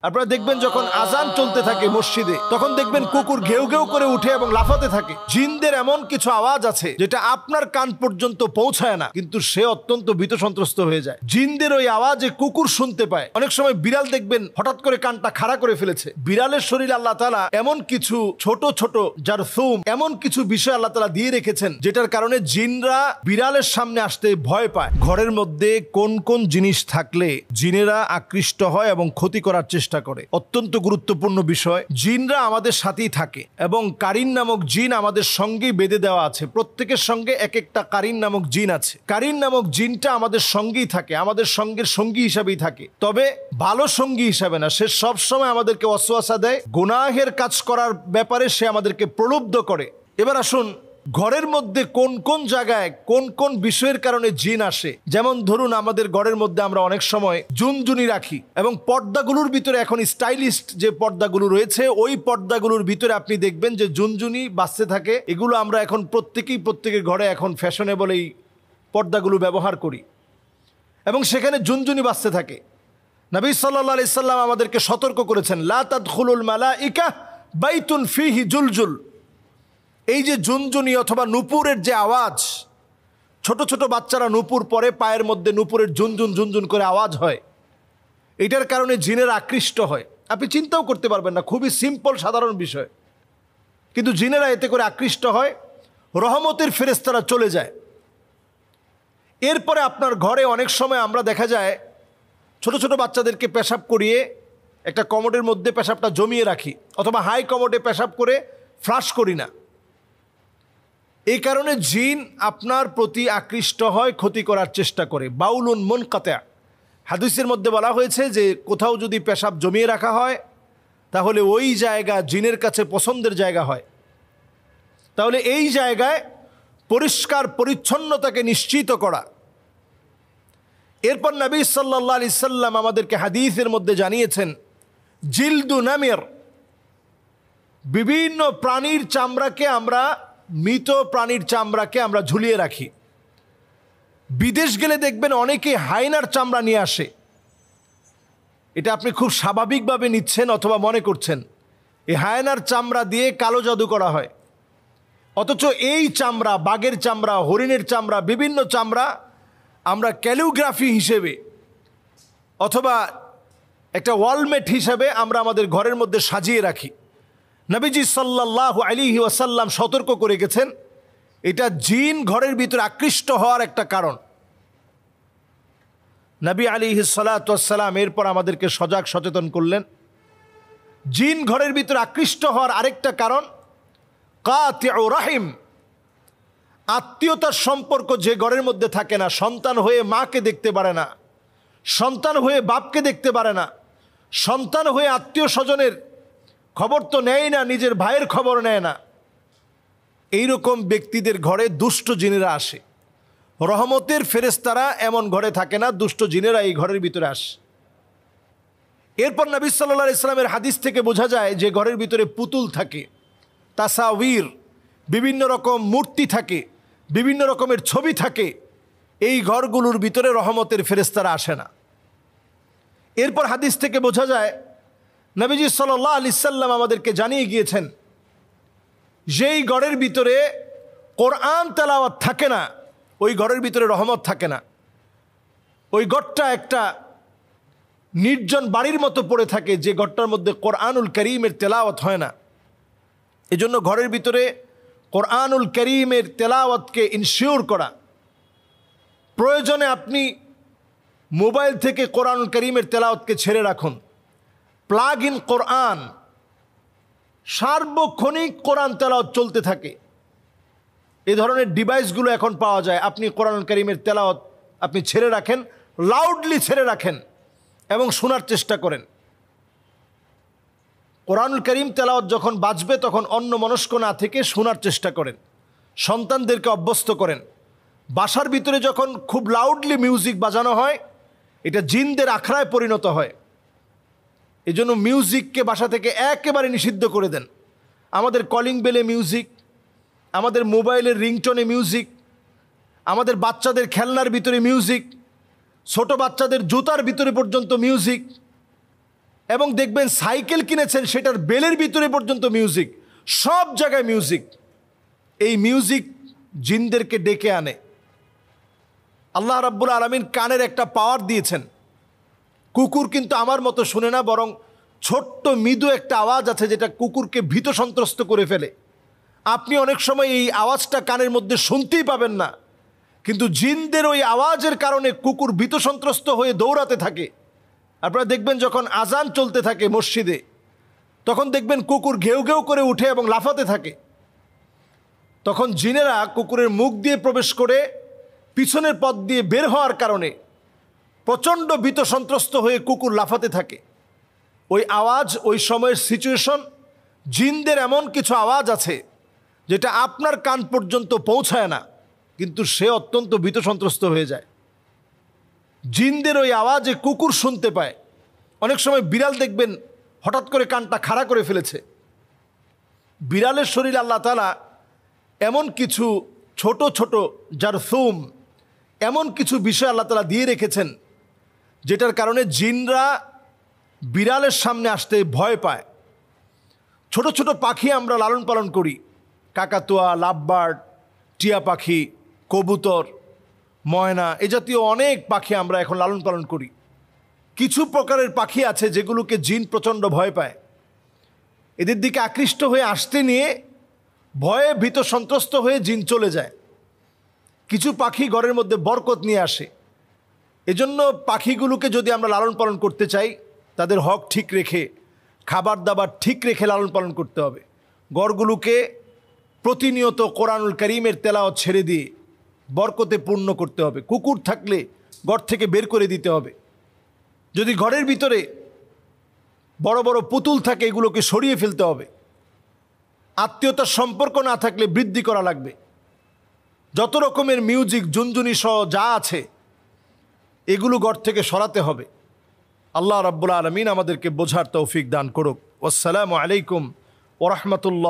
আপনারা দেখবেন যখন আজান চলতে থাকে মসজিদে, তখন দেখবেন কুকুর ঘেউ ঘেউ করে উঠে এবং লাফাতে থাকে। জিনদের এমন কিছু আওয়াজ আছে যেটা আপনার কান পর্যন্ত পৌঁছায় না, কিন্তু সে অত্যন্ত ভীত সন্ত্রস্ত হয়ে যায়। জিনদের ওই আওয়াজে কুকুর শুনতে পায়। অনেক সময় বিড়াল দেখবেন হঠাৎ করে কানটা খাড়া করে ফেলেছে। বিড়ালের শরীরে আল্লাহ তাআলা এমন কিছু ছোট ছোট জারথুম, এমন কিছু বিষয় আল্লাহ তাআলা দিয়ে রেখেছেন যেটার কারণে জিনরা বিড়ালের সামনে আসতে ভয় পায়। ঘরের মধ্যে কোন কোন জিনিস থাকলে জিনেরা আকৃষ্ট হয় এবং ক্ষতি করার চেষ্টা করে, অত্যন্ত গুরুত্বপূর্ণ বিষয়। জিনরা আমাদের সাথেই থাকে এবং কারিন নামক জিন আমাদের সঙ্গেই বেঁধে দেওয়া আছে। প্রত্যেকের সঙ্গে এক একটা কারিন নামক জিন আছে। কারিন নামক জিনটা আমাদের সঙ্গেই থাকে, আমাদের সঙ্গের সঙ্গী হিসাবেই থাকে, তবে ভালো সঙ্গী হিসাবে না। সে সবসময় আমাদেরকে ওয়াসওয়াসা দেয়, গুনাহের কাজ করার ব্যাপারে সে আমাদেরকে প্রলুব্ধ করে। এবার আসুন, ঘরের মধ্যে কোন কোন জায়গায় কোন কোন বিষয়ের কারণে জিন আসে। যেমন ধরুন, আমাদের ঘরের মধ্যে আমরা অনেক সময় জুনজুনি রাখি এবং পর্দাগুলোর ভিতরে এখন স্টাইলিস্ট যে পর্দাগুলো রয়েছে, ওই পর্দাগুলোর ভিতরে আপনি দেখবেন যে জুনজুনি বাজতে থাকে। এগুলো আমরা এখন প্রত্যেকের ঘরে এখন ফ্যাশনেবল এই পর্দাগুলো ব্যবহার করি এবং সেখানে জুনজুনি বাজতে থাকে। নবী সাল্লাল্লাহু আলাইহি সাল্লাম আমাদেরকে সতর্ক করেছেন, লা তাদখুলুল মালাইকা বাইতুন ফিহি জুলজুল। এই যে জুনজুনি অথবা নূপুরের যে আওয়াজ, ছোট ছোট বাচ্চারা নূপুর পরে, পায়ের মধ্যে নূপুরের ঝুনঝুন ঝুনঝুন করে আওয়াজ হয়, এটার কারণে জিনের আকৃষ্ট হয়। আপনি চিন্তাও করতে পারবেন না, খুবই সিম্পল সাধারণ বিষয়, কিন্তু জিনেরা এতে করে আকৃষ্ট হয়, রহমতের ফেরেশতারা চলে যায়। এরপরে আপনার ঘরে অনেক সময় আমরা দেখা যায় ছোট ছোট বাচ্চাদেরকে পেশাব করিয়ে একটা কমোডের মধ্যে পেশাবটা জমিয়ে রাখি, অথবা হাই কমোডে পেশাব করে ফ্লাশ করি না। এই কারণে জিন আপনার প্রতি আকৃষ্ট হয়, ক্ষতি করার চেষ্টা করে। বাউলুন মুনকাতা, হাদিসের মধ্যে বলা হয়েছে যে কোথাও যদি পেশাব জমিয়ে রাখা হয় তাহলে ওই জায়গা জিনের কাছে পছন্দের জায়গা হয়। তাহলে এই জায়গায় পরিষ্কার পরিচ্ছন্নতাকে নিশ্চিত করা। এরপর নবী সাল্লাল্লাহু আলাইহি সাল্লাম আমাদেরকে হাদিসের মধ্যে জানিয়েছেন, জিলদু নামির, বিভিন্ন প্রাণীর চামড়াকে আমরা, মৃত প্রাণীর চামড়াকে আমরা ঝুলিয়ে রাখি। বিদেশ গেলে দেখবেন অনেকে হায়নার চামড়া নিয়ে আসে। এটা আপনি খুব স্বাভাবিকভাবে নিচ্ছেন অথবা মনে করছেন এই হায়নার চামড়া দিয়ে কালো জাদু করা হয়, অথচ এই চামড়া, বাঘের চামড়া, হরিণের চামড়া, বিভিন্ন চামড়া আমরা ক্যালিগ্রাফি হিসেবে অথবা একটা ওয়ালমেট হিসেবে আমরা আমাদের ঘরের মধ্যে সাজিয়ে রাখি। নবীজি সাল্লাল্লাহু আলাইহি ওয়াসাল্লাম সতর্ক করে গেছেন, এটা জিন ঘরের ভিতরে আকৃষ্ট হওয়ার একটা কারণ। নবী আলাইহিস সালাতু ওয়াস সালাম এরপর আমাদেরকে সজাগ সচেতন করলেন, জিন ঘরের ভিতরে আকৃষ্ট হওয়ার আরেকটা কারণ কাতিউ রাহিম, আত্মীয়তার সম্পর্ক যে ঘরের মধ্যে থাকে না, সন্তান হয়ে মাকে দেখতে পারে না, সন্তান হয়ে বাপকে দেখতে পারে না, সন্তান হয়ে আত্মীয় স্বজনের খবর তো নেয় না, নিজের ভাইয়ের খবর নেয় না, এইরকম ব্যক্তিদের ঘরে দুষ্ট জিনেরা আসে। রহমতের ফেরেশতারা এমন ঘরে থাকে না, দুষ্ট জিনেরা এই ঘরের ভিতরে আসে। এরপর নবী সাল্লাল্লাহু আলাইহি সাল্লামের হাদিস থেকে বোঝা যায় যে ঘরের ভিতরে পুতুল থাকে, তাসাউর, বিভিন্ন রকম মূর্তি থাকে, বিভিন্ন রকমের ছবি থাকে, এই ঘরগুলোর ভিতরে রহমতের ফেরেশতারা আসে না। এরপর হাদিস থেকে বোঝা যায় নবীজি সাল্লাল্লাহু আলাইহি সাল্লাম আমাদেরকে জানিয়ে গিয়েছেন, যেই ঘরের ভিতরে কোরআন তেলাওয়াত থাকে না, ওই ঘরের ভিতরে রহমত থাকে না। ওই ঘরটা একটা নির্জন বাড়ির মতো পড়ে থাকে, যে ঘরটার মধ্যে কোরআনুল কারীমের তেলাওয়াত হয় না। এজন্য ঘরের ভিতরে কোরআনুল কারীমের তেলাওয়াতকে ইনশিওর করা। প্রয়োজনে আপনি মোবাইল থেকে কোরআনুল কারীমের তেলাওয়াতকে ছেড়ে রাখুন। প্লাগ ইন কোরআন, সার্বক্ষণিক কোরআন তেলাওয়াত চলতে থাকে। এই ধরনের ডিভাইসগুলো এখন পাওয়া যায়। আপনি কোরআনুল কারীমের তেলাওয়াত আপনি ছেড়ে রাখেন, লাউডলি ছেড়ে রাখেন এবং শোনার চেষ্টা করেন। কোরআনুল কারীম তেলাওয়াত যখন বাজবে তখন অন্যমনস্ক না থেকে শোনার চেষ্টা করেন। সন্তানদেরকে অভ্যস্ত করেন। বাসার ভিতরে যখন খুব লাউডলি মিউজিক বাজানো হয়, এটা জিনদের আখড়ায় পরিণত হয়। এজন্য মিউজিককে বাসা থেকে একেবারে নিষিদ্ধ করে দেন। আমাদের কলিং বেলে মিউজিক, আমাদের মোবাইলের রিংটোনে মিউজিক, আমাদের বাচ্চাদের খেলনার ভিতরে মিউজিক, ছোট বাচ্চাদের জুতার ভিতরে পর্যন্ত মিউজিক, এবং দেখবেন সাইকেল কিনেছেন, সেটার বেলের ভিতরে পর্যন্ত মিউজিক, সব জায়গায় মিউজিক। এই মিউজিক জিনদেরকে ডেকে আনে। আল্লাহ রাব্বুল আলামিন কানের একটা পাওয়ার দিয়েছেন। কুকুর কিন্তু আমার মতো শুনে না, বরং ছোট্ট মৃদু একটা আওয়াজ আছে যেটা কুকুরকে ভীত সন্ত্রস্ত করে ফেলে। আপনি অনেক সময় এই আওয়াজটা কানের মধ্যে শুনতেই পাবেন না, কিন্তু জিনদের ওই আওয়াজের কারণে কুকুর ভীত সন্ত্রস্ত হয়ে দৌড়াতে থাকে। আপনারা দেখবেন যখন আজান চলতে থাকে মসজিদে, তখন দেখবেন কুকুর ঘেউ ঘেউ করে উঠে এবং লাফাতে থাকে। তখন জিনেরা কুকুরের মুখ দিয়ে প্রবেশ করে পিছনের পথ দিয়ে বের হওয়ার কারণে প্রচণ্ড ভীত সন্ত্রস্ত হয়ে কুকুর লাফাতে থাকে। ওই আওয়াজ, ওই সময়ের সিচুয়েশন, জিনদের এমন কিছু আওয়াজ আছে যেটা আপনার কান পর্যন্ত পৌঁছায় না, কিন্তু সে অত্যন্ত ভীত সন্ত্রস্ত হয়ে যায়। জিনদের ওই আওয়াজে কুকুর শুনতে পায়। অনেক সময় বিড়াল দেখবেন হঠাৎ করে কানটা খাড়া করে ফেলেছে। বিড়ালের শরীরে আল্লাহ তাআলা এমন কিছু ছোট ছোট জারথুম, এমন কিছু বিষয় আল্লাহ তাআলা দিয়ে রেখেছেন যেটার কারণে জিনরা বিড়ালের সামনে আসতে ভয় পায়। ছোট ছোট পাখি আমরা লালন পালন করি, কাকাতুয়া, লাভবার্ড, টিয়া পাখি, কবুতর, ময়না, এ জাতীয় অনেক পাখি আমরা এখন লালন পালন করি। কিছু প্রকারের পাখি আছে যেগুলোকে জিন প্রচণ্ড ভয় পায়। এদের দিকে আকৃষ্ট হয়ে আসতে নিয়ে ভয়ে ভীত সন্ত্রস্ত হয়ে জিন চলে যায়। কিছু পাখি ঘরের মধ্যে বরকত নিয়ে আসে। এজন্য পাখিগুলোকে যদি আমরা লালন পালন করতে চাই, তাদের হক ঠিক রেখে, খাবার দাবার ঠিক রেখে লালন পালন করতে হবে। ঘরগুলোকে প্রতিনিয়ত কোরআনুল কারীমের তেলাওয়াত ছেড়ে দিয়ে বরকতে পূর্ণ করতে হবে। কুকুর থাকলে ঘর থেকে বের করে দিতে হবে। যদি ঘরের ভিতরে বড় বড় পুতুল থাকে, এগুলোকে সরিয়ে ফেলতে হবে। আত্মীয়তার সম্পর্ক না থাকলে বৃদ্ধি করা লাগবে। যত রকমের মিউজিক, জুনজুনি সহ যা আছে, এগুলো ঘর থেকে সরাতে হবে। আল্লাহ রাব্বুল আলামিন আমাদেরকে বোঝার তৌফিক দান করুক। আসসালামু আলাইকুম ওয়া রাহমাতুল্লাহ।